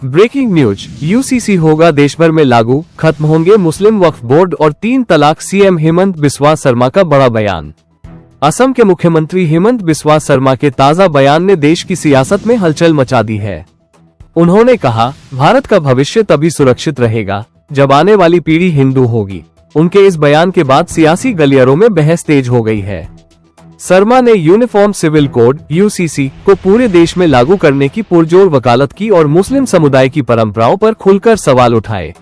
Breaking news, UCC होगा देश भर में लागू, खत्म होंगे मुस्लिम वक्फ बोर्ड और 3 तलाक। सीएम हेमंत बिस्वा शर्मा का बड़ा बयान। असम के मुख्यमंत्री हेमंत बिस्वा शर्मा के ताजा बयान ने देश की सियासत में हलचल मचा दी है। उन्होंने कहा, भारत का भविष्य तभी सुरक्षित रहेगा जब आने वाली पीढ़ी हिंदू होगी। उनके इस बयान के बाद सियासी गलियारों में बहस तेज हो गई है। शर्मा ने यूनिफॉर्म सिविल कोड (यूसीसी) को पूरे देश में लागू करने की पुरजोर वकालत की और मुस्लिम समुदाय की परंपराओं पर खुलकर सवाल उठाए।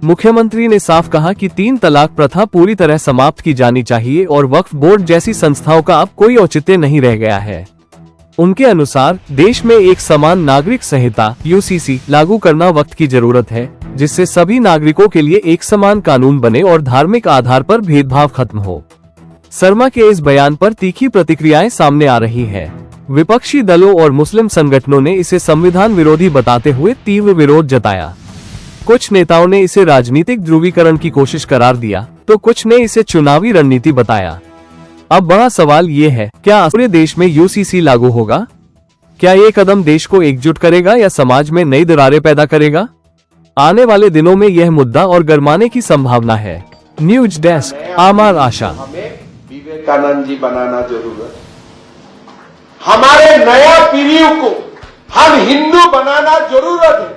मुख्यमंत्री ने साफ कहा कि 3 तलाक प्रथा पूरी तरह समाप्त की जानी चाहिए और वक्फ बोर्ड जैसी संस्थाओं का अब कोई औचित्य नहीं रह गया है। उनके अनुसार देश में एक समान नागरिक संहिता (यूसीसी) लागू करना वक्त की जरूरत है, जिससे सभी नागरिकों के लिए एक समान कानून बने और धार्मिक आधार पर भेदभाव खत्म हो। शर्मा के इस बयान पर तीखी प्रतिक्रियाएं सामने आ रही हैं। विपक्षी दलों और मुस्लिम संगठनों ने इसे संविधान विरोधी बताते हुए तीव्र विरोध जताया। कुछ नेताओं ने इसे राजनीतिक ध्रुवीकरण की कोशिश करार दिया, तो कुछ ने इसे चुनावी रणनीति बताया। अब बड़ा सवाल ये है, क्या पूरे देश में यूसीसी लागू होगा? क्या ये कदम देश को एकजुट करेगा या समाज में नई दरारें पैदा करेगा? आने वाले दिनों में यह मुद्दा और गरमाने की संभावना है। न्यूज डेस्क, आमार आशा। विवेकानंद जी बनाना जरूरत, हमारे नया पीढ़ियों को हम हिंदू बनाना जरूरत है।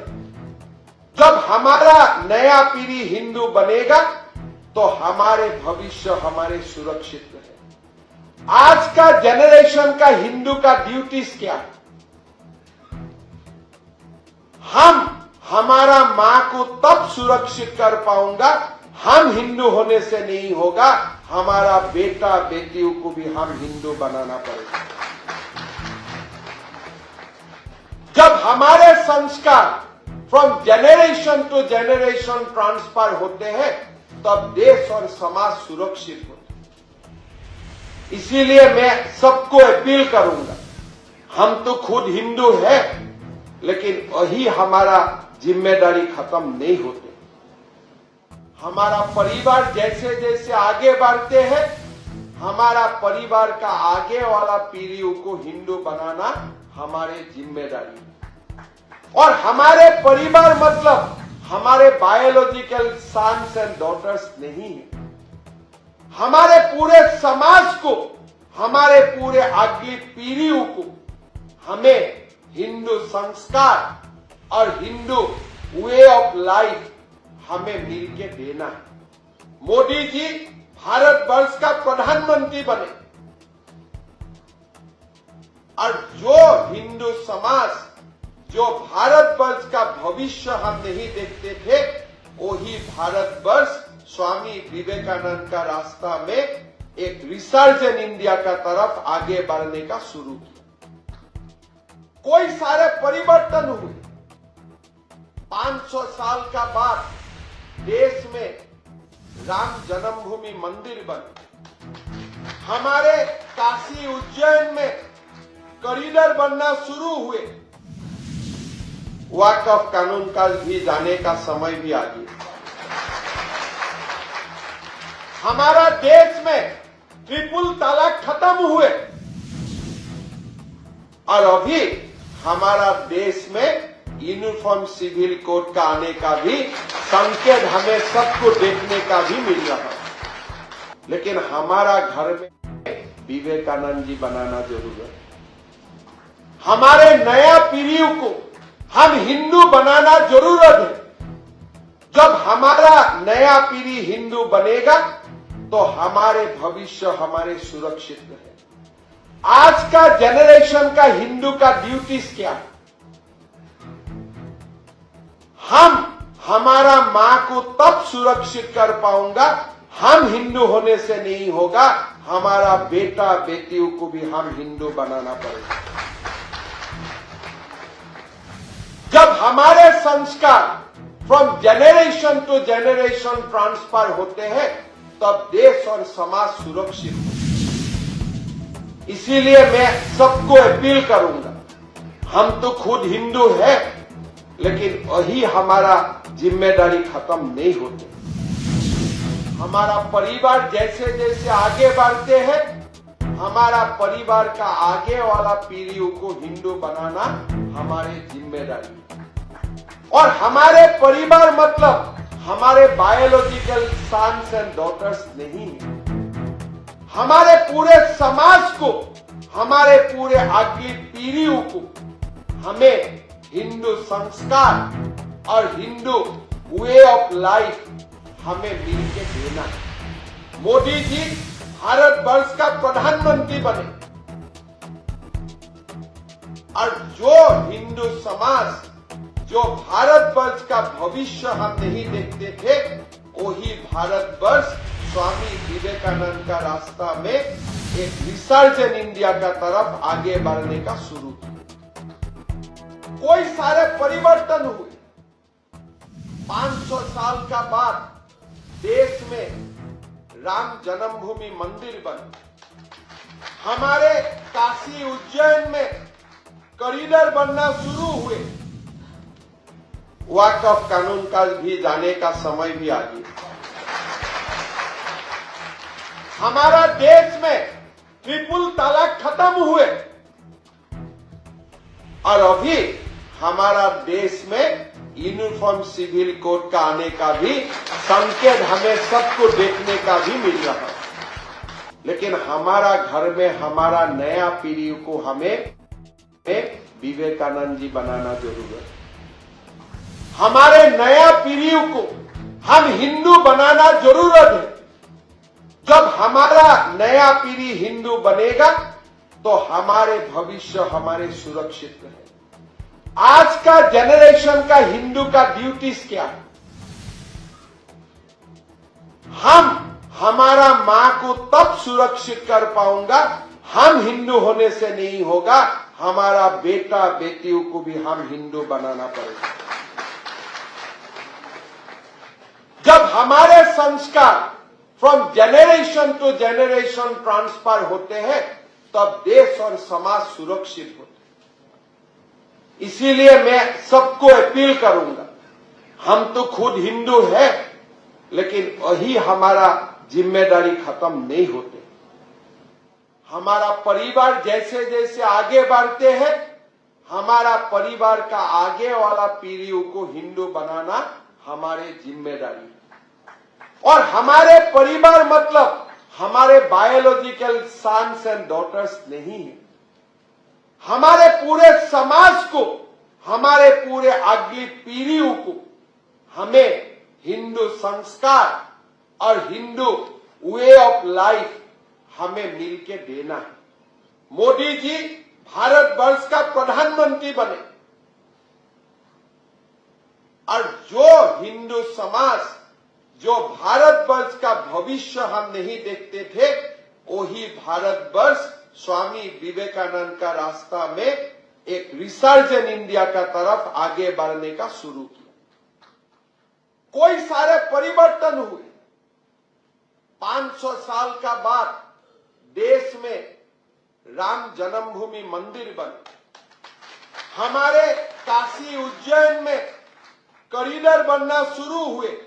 जब हमारा नया पीढ़ी हिंदू बनेगा तो हमारे भविष्य हमारे सुरक्षित रहे। आज का जनरेशन का हिंदू का ड्यूटीज क्या है? हम हमारा मां को तब सुरक्षित कर पाऊंगा, हम हिंदू होने से नहीं होगा, हमारा बेटा बेटियों को भी हम हिंदू बनाना पड़ेगा। जब हमारे संस्कार from generation to generation transfer होते हैं तब देश और समाज सुरक्षित होते हैं। इसीलिए मैं सबको अपील करूंगा, हम तो खुद हिंदू हैं, लेकिन वही हमारा जिम्मेदारी खत्म नहीं होते। हमारा परिवार जैसे जैसे आगे बढ़ते हैं, हमारा परिवार का आगे वाला पीढ़ियों को हिंदू बनाना हमारी जिम्मेदारी है। और हमारे परिवार मतलब हमारे बायोलॉजिकल सन्स एंड डॉटर्स नहीं है। हमारे पूरे समाज को, हमारे पूरे अगली पीढ़ियों को हमें हिंदू संस्कार और हिंदू वे ऑफ लाइफ हमें मिलके देना है। मोदी जी भारतवर्ष का प्रधानमंत्री बने और जो हिंदू समाज, जो भारतवर्ष का भविष्य हम नहीं देखते थे, वही भारतवर्ष स्वामी विवेकानंद का रास्ता में एक रिसर्च इन इंडिया का तरफ आगे बढ़ने का शुरू किया। कोई सारे परिवर्तन हुए। 500 साल का बाद देश में राम जन्मभूमि मंदिर बने, हमारे काशी उज्जैन में कॉरिडोर बनना शुरू हुए, वक्फ कानून का भी जाने का समय भी आ गया। हमारा देश में ट्रिपल तलाक खत्म हुए और अभी हमारा देश में यूनिफॉर्म सिविल कोड का आने का भी संकेत हमें सबको देखने का भी मिल रहा है। लेकिन हमारा घर में विवेकानंद जी बनाना जरूरत है। हमारे नया पीढ़ियों को हम हिंदू बनाना जरूरत है। जब हमारा नया पीढ़ी हिंदू बनेगा तो हमारे भविष्य हमारे सुरक्षित रहे। आज का जनरेशन का हिंदू का ड्यूटीज क्या है? हम हमारा मां को तब सुरक्षित कर पाऊंगा, हम हिंदू होने से नहीं होगा, हमारा बेटा बेटियों को भी हम हिंदू बनाना पड़ेगा। जब हमारे संस्कार from generation to generation transfer होते हैं तब देश और समाज सुरक्षित होता है। इसीलिए मैं सबको अपील करूंगा, हम तो खुद हिंदू हैं, लेकिन वही हमारा जिम्मेदारी खत्म नहीं होते। हमारा परिवार जैसे जैसे आगे बढ़ते हैं, हमारा परिवार का आगे वाला पीढ़ियों को हिंदू बनाना हमारी जिम्मेदारी है। और हमारे परिवार मतलब हमारे बायोलॉजिकल सन्स एंड डॉटर्स नहीं है। हमारे पूरे समाज को, हमारे पूरे अगली पीढ़ियों को हमें हिंदू संस्कार और हिंदू वे ऑफ लाइफ हमें मिलकर देना है। मोदी जी भारतवर्ष का प्रधानमंत्री बने और जो हिंदू समाज, जो भारतवर्ष का भविष्य हम नहीं देखते थे, वही भारतवर्ष स्वामी विवेकानंद का रास्ता में एक रिसर्जन इंडिया का तरफ आगे बढ़ने का शुरू किया। कोई सारे परिवर्तन हुए। 500 साल का बाद देश में राम जन्मभूमि मंदिर बने। हमारे काशी उज्जैन में कॉरिडोर बनना शुरू हुए। वक्फ कानून का भी जाने का समय भी आ गया। हमारा देश में ट्रिपल तलाक खत्म हुए और अभी हमारा देश में यूनिफॉर्म सिविल कोड का आने का भी संकेत हमें सबको देखने का भी मिल रहा है। लेकिन हमारा घर में हमारा नया पीढ़ी को हमें विवेकानंद जी बनाना जरूरी है। हमारे नया पीढ़ियों को हम हिंदू बनाना जरूरत है। जब हमारा नया पीढ़ी हिंदू बनेगा तो हमारे भविष्य हमारे सुरक्षित रहे। आज का जनरेशन का हिंदू का ड्यूटीज क्या है? हमारा मां को तब सुरक्षित कर पाऊंगा, हम हिंदू होने से नहीं होगा, हमारा बेटा बेटियों को भी हम हिंदू बनाना पड़ेगा। जब हमारे संस्कार from generation to generation transfer होते हैं तब देश और समाज सुरक्षित होते हैं। इसीलिए मैं सबको अपील करूंगा, हम तो खुद हिंदू हैं, लेकिन वही हमारा जिम्मेदारी खत्म नहीं होते। हमारा परिवार जैसे जैसे आगे बढ़ते हैं, हमारा परिवार का आगे वाला पीढ़ियों को हिंदू बनाना हमारी जिम्मेदारी है। और हमारे परिवार मतलब हमारे बायोलॉजिकल सन्स एंड डॉटर्स नहीं है। हमारे पूरे समाज को, हमारे पूरे अगली पीढ़ियों को हमें हिंदू संस्कार और हिंदू वे ऑफ लाइफ हमें मिलकर देना है। मोदी जी भारतवर्ष का प्रधानमंत्री बने और जो हिंदू समाज, जो भारतवर्ष का भविष्य हम नहीं देखते थे, वही भारतवर्ष स्वामी विवेकानंद का रास्ता में एक रिसर्जन इंडिया का तरफ आगे बढ़ने का शुरू किया। कोई सारे परिवर्तन हुए। 500 साल का बाद देश में राम जन्मभूमि मंदिर बने। हमारे काशी उज्जैन में कॉरिडोर बनना शुरू हुए।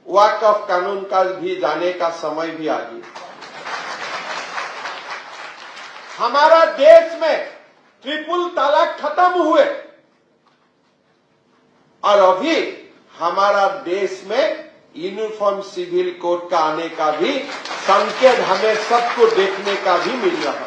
वक्फ कानून का भी जाने का समय भी आ गया। हमारा देश में ट्रिपल तलाक खत्म हुए और अभी हमारा देश में यूनिफॉर्म सिविल कोड का आने का भी संकेत हमें सबको देखने का भी मिल रहा है।